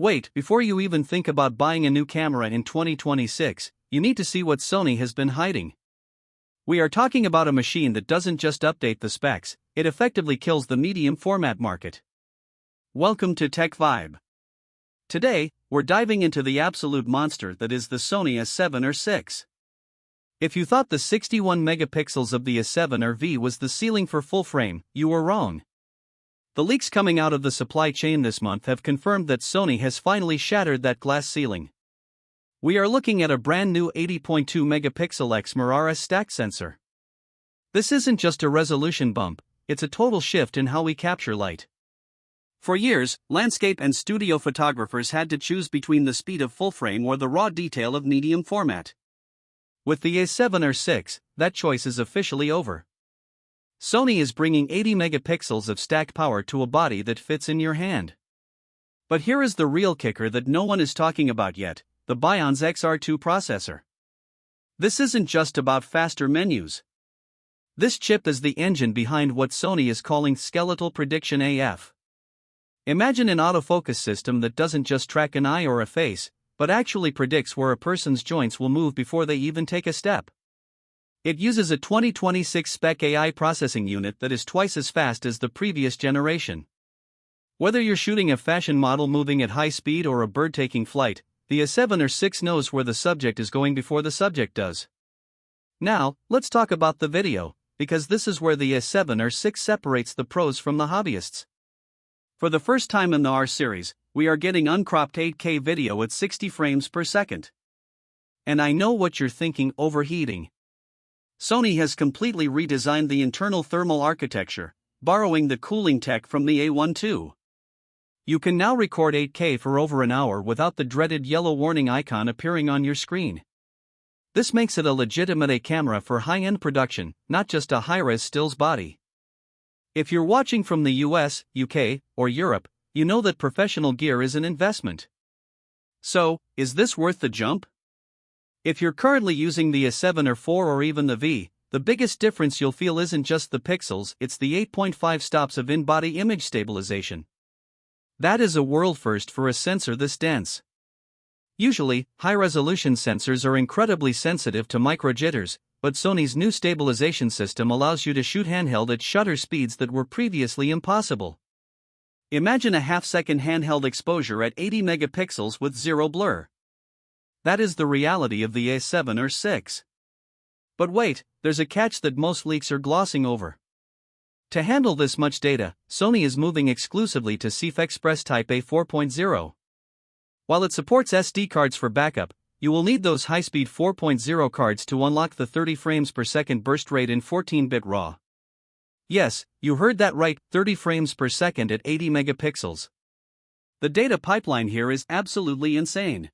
Wait, before you even think about buying a new camera in 2026, you need to see what Sony has been hiding. We are talking about a machine that doesn't just update the specs, it effectively kills the medium format market. Welcome to TechVibe. Today, we're diving into the absolute monster that is the Sony A7R VI. If you thought the 61 megapixels of the A7R V was the ceiling for full frame, you were wrong. The leaks coming out of the supply chain this month have confirmed that Sony has finally shattered that glass ceiling. We are looking at a brand new 80.2 megapixel Exmor RS stacked sensor. This isn't just a resolution bump, it's a total shift in how we capture light. For years, landscape and studio photographers had to choose between the speed of full frame or the raw detail of medium format. With the A7R VI, that choice is officially over. Sony is bringing 80 megapixels of stacked power to a body that fits in your hand. But here is the real kicker that no one is talking about yet, the BIONZ XR2 processor. This isn't just about faster menus. This chip is the engine behind what Sony is calling skeletal prediction AF. Imagine an autofocus system that doesn't just track an eye or a face, but actually predicts where a person's joints will move before they even take a step. It uses a 2026 spec AI processing unit that is twice as fast as the previous generation. Whether you're shooting a fashion model moving at high speed or a bird taking flight, the A7R VI knows where the subject is going before the subject does. Now, let's talk about the video, because this is where the A7R VI separates the pros from the hobbyists. For the first time in the R series, we are getting uncropped 8K video at 60 frames per second. And I know what you're thinking: overheating. Sony has completely redesigned the internal thermal architecture, borrowing the cooling tech from the A1 II. You can now record 8K for over an hour without the dreaded yellow warning icon appearing on your screen. This makes it a legitimate A camera for high-end production, not just a high-res stills body. If you're watching from the US, UK, or Europe, you know that professional gear is an investment. So, is this worth the jump? If you're currently using the A7R IV or even the V, the biggest difference you'll feel isn't just the pixels, it's the 8.5 stops of in-body image stabilization. That is a world first for a sensor this dense. Usually, high-resolution sensors are incredibly sensitive to micro-jitters, but Sony's new stabilization system allows you to shoot handheld at shutter speeds that were previously impossible. Imagine a half-second handheld exposure at 80 megapixels with zero blur. That is the reality of the A7R VI. But wait, there's a catch that most leaks are glossing over. To handle this much data, Sony is moving exclusively to CF Express Type A 4.0. While it supports SD cards for backup, you will need those high-speed 4.0 cards to unlock the 30 frames per second burst rate in 14-bit RAW. Yes, you heard that right, 30 frames per second at 80 megapixels. The data pipeline here is absolutely insane.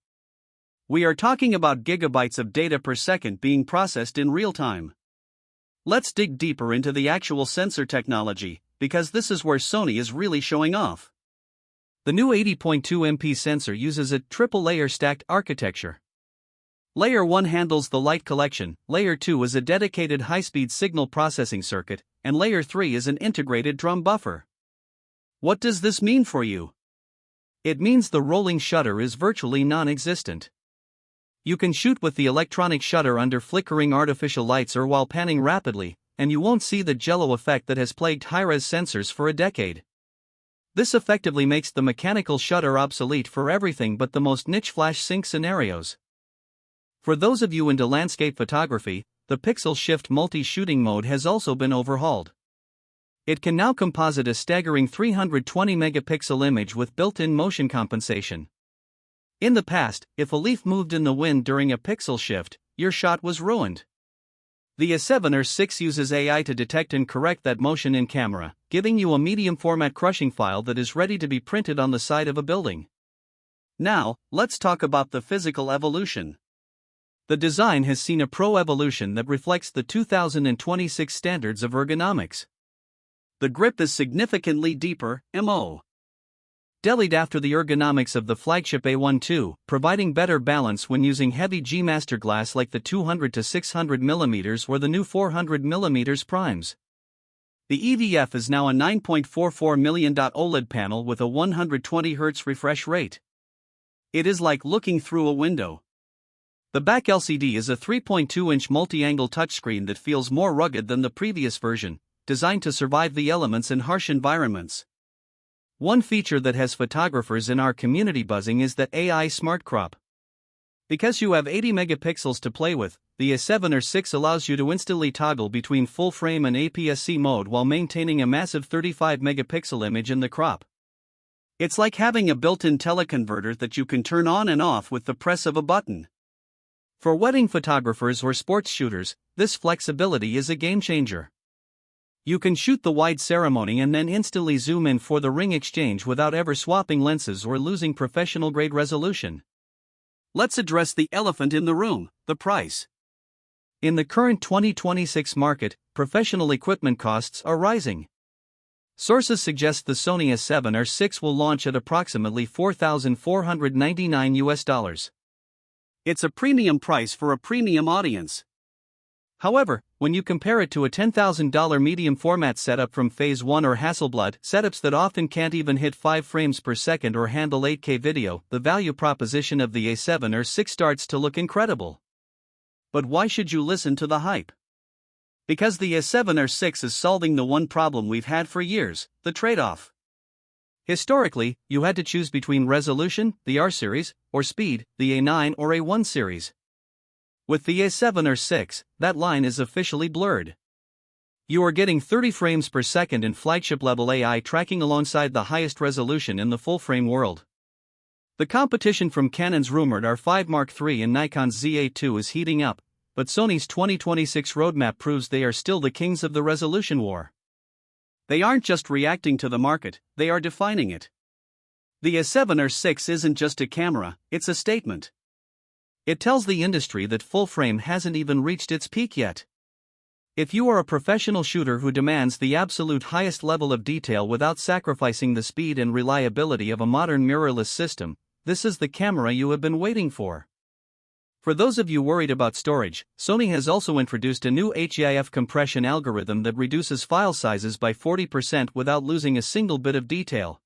We are talking about gigabytes of data per second being processed in real time. Let's dig deeper into the actual sensor technology, because this is where Sony is really showing off. The new 80.2 MP sensor uses a triple-layer stacked architecture. Layer 1 handles the light collection, Layer 2 is a dedicated high-speed signal processing circuit, and Layer 3 is an integrated drum buffer. What does this mean for you? It means the rolling shutter is virtually non-existent. You can shoot with the electronic shutter under flickering artificial lights or while panning rapidly, and you won't see the jello effect that has plagued high-res sensors for a decade. This effectively makes the mechanical shutter obsolete for everything but the most niche flash sync scenarios. For those of you into landscape photography, the pixel shift multi-shooting mode has also been overhauled. It can now composite a staggering 320 megapixel image with built-in motion compensation. In the past, if a leaf moved in the wind during a pixel shift, your shot was ruined. The A7R VI uses AI to detect and correct that motion in camera, giving you a medium format crushing file that is ready to be printed on the side of a building. Now, let's talk about the physical evolution. The design has seen a pro-evolution that reflects the 2026 standards of ergonomics. The grip is significantly deeper, mo. Delayed after the ergonomics of the flagship A1 II, providing better balance when using heavy G-Master glass like the 200 to 600 mm or the new 400 mm primes. The EVF is now a 9.44 million OLED panel with a 120Hz refresh rate. It is like looking through a window. The back LCD is a 3.2-inch multi-angle touchscreen that feels more rugged than the previous version, designed to survive the elements in harsh environments. One feature that has photographers in our community buzzing is that AI Smart Crop. Because you have 80 megapixels to play with, the A7R VI allows you to instantly toggle between full frame and APS-C mode while maintaining a massive 35 megapixel image in the crop. It's like having a built-in teleconverter that you can turn on and off with the press of a button. For wedding photographers or sports shooters, this flexibility is a game-changer. You can shoot the wide ceremony and then instantly zoom in for the ring exchange without ever swapping lenses or losing professional-grade resolution. Let's address the elephant in the room, the price. In the current 2026 market, professional equipment costs are rising. Sources suggest the Sony A7R VI will launch at approximately $4,499. It's a premium price for a premium audience. However, when you compare it to a $10,000 medium format setup from Phase 1 or Hasselblad, setups that often can't even hit 5 frames per second or handle 8K video, the value proposition of the A7R VI starts to look incredible. But why should you listen to the hype? Because the A7R VI is solving the one problem we've had for years, the trade-off. Historically, you had to choose between resolution, the R series, or speed, the A9 or A1 series. With the A7R VI, that line is officially blurred. You are getting 30 frames per second in flagship-level AI tracking alongside the highest resolution in the full-frame world. The competition from Canon's rumored R5 Mark III and Nikon's ZA2 is heating up, but Sony's 2026 roadmap proves they are still the kings of the resolution war. They aren't just reacting to the market, they are defining it. The A7R VI isn't just a camera, it's a statement. It tells the industry that full frame hasn't even reached its peak yet. If you are a professional shooter who demands the absolute highest level of detail without sacrificing the speed and reliability of a modern mirrorless system, this is the camera you have been waiting for. For those of you worried about storage, Sony has also introduced a new HEIF compression algorithm that reduces file sizes by 40% without losing a single bit of detail.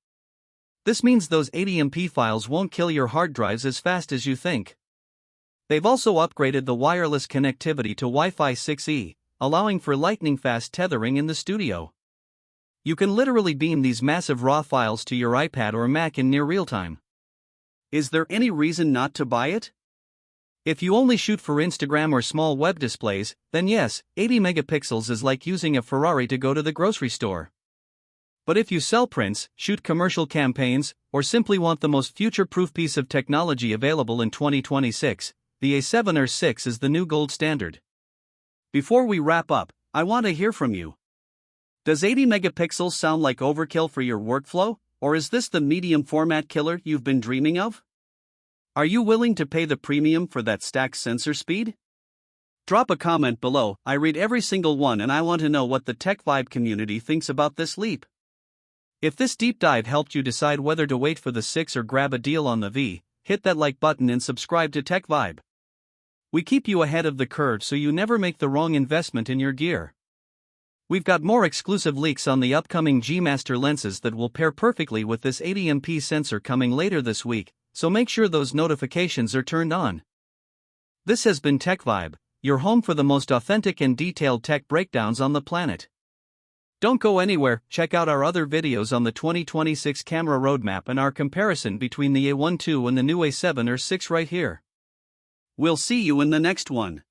This means those 80MP files won't kill your hard drives as fast as you think. They've also upgraded the wireless connectivity to Wi-Fi 6E, allowing for lightning-fast tethering in the studio. You can literally beam these massive RAW files to your iPad or Mac in near real time. Is there any reason not to buy it? If you only shoot for Instagram or small web displays, then yes, 80 megapixels is like using a Ferrari to go to the grocery store. But if you sell prints, shoot commercial campaigns, or simply want the most future-proof piece of technology available in 2026, the A7R VI is the new gold standard. Before we wrap up, I want to hear from you. Does 80 megapixels sound like overkill for your workflow, or is this the medium format killer you've been dreaming of? Are you willing to pay the premium for that stacked sensor speed? Drop a comment below, I read every single one and I want to know what the TechVibe community thinks about this leap. If this deep dive helped you decide whether to wait for the 6 or grab a deal on the V, hit that like button and subscribe to TechVibe. We keep you ahead of the curve so you never make the wrong investment in your gear. We've got more exclusive leaks on the upcoming G Master lenses that will pair perfectly with this 80MP sensor coming later this week, so make sure those notifications are turned on. This has been TechVibe, your home for the most authentic and detailed tech breakdowns on the planet. Don't go anywhere, check out our other videos on the 2026 camera roadmap and our comparison between the A1 II and the new A7R VI right here. We'll see you in the next one.